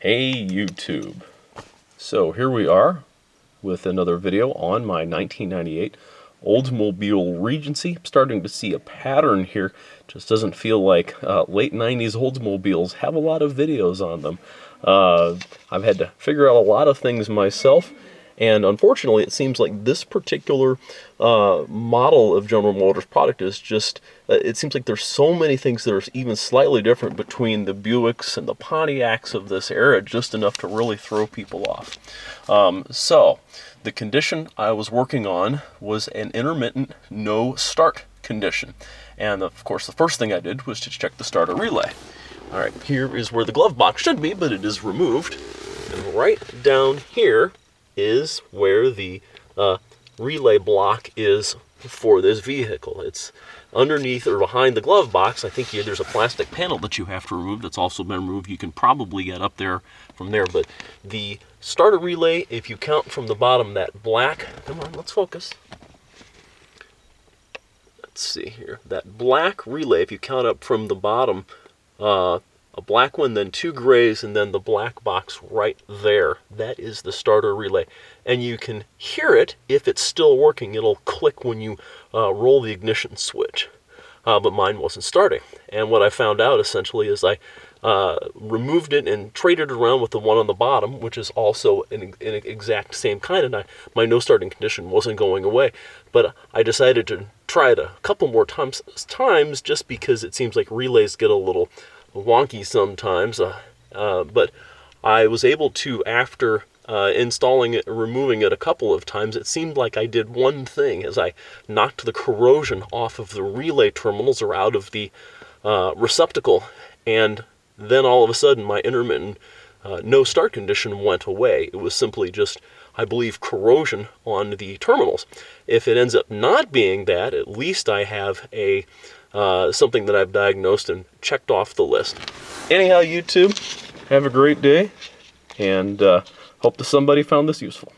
Hey YouTube. So here we are with another video on my 1998 Oldsmobile Regency. I'm starting to see a pattern here. Just doesn't feel like late 90s Oldsmobiles have a lot of videos on them. I've had to figure out a lot of things myself, and unfortunately it seems like this particular model of General Motors product is just, it seems like there's so many things that are even slightly different between the Buicks and the Pontiacs of this era, just enough to really throw people off. So the condition I was working on was an intermittent no start condition. And of course the first thing I did was to check the starter relay. Alright, here is where the glove box should be, but it is removed. And right down here is where the relay block is for this vehicle. It's underneath or behind the glove box. I think there's a plastic panel that you have to remove that's also been removed. You can probably get up there from there, but the starter relay, if you count from the bottom, that black, come on, let's focus. Let's see here. That black relay, if you count up from the bottom, a black one, then two grays, and then the black box right there. That is the starter relay. And you can hear it if it's still working. It'll click when you roll the ignition switch. But mine wasn't starting. And what I found out essentially is I removed it and traded it around with the one on the bottom, which is also an exact same kind, and my no starting condition wasn't going away. But I decided to try it a couple more times just because it seems like relays get a little wonky sometimes. But I was able to, after installing it, removing it a couple of times, it seemed like I did one thing as I knocked the corrosion off of the relay terminals or out of the receptacle, and then all of a sudden my intermittent no start condition went away. It was simply just, I believe, corrosion on the terminals. If it ends up not being that, at least I have a something that I've diagnosed and checked off the list. Anyhow, YouTube, have a great day, and hope that somebody found this useful.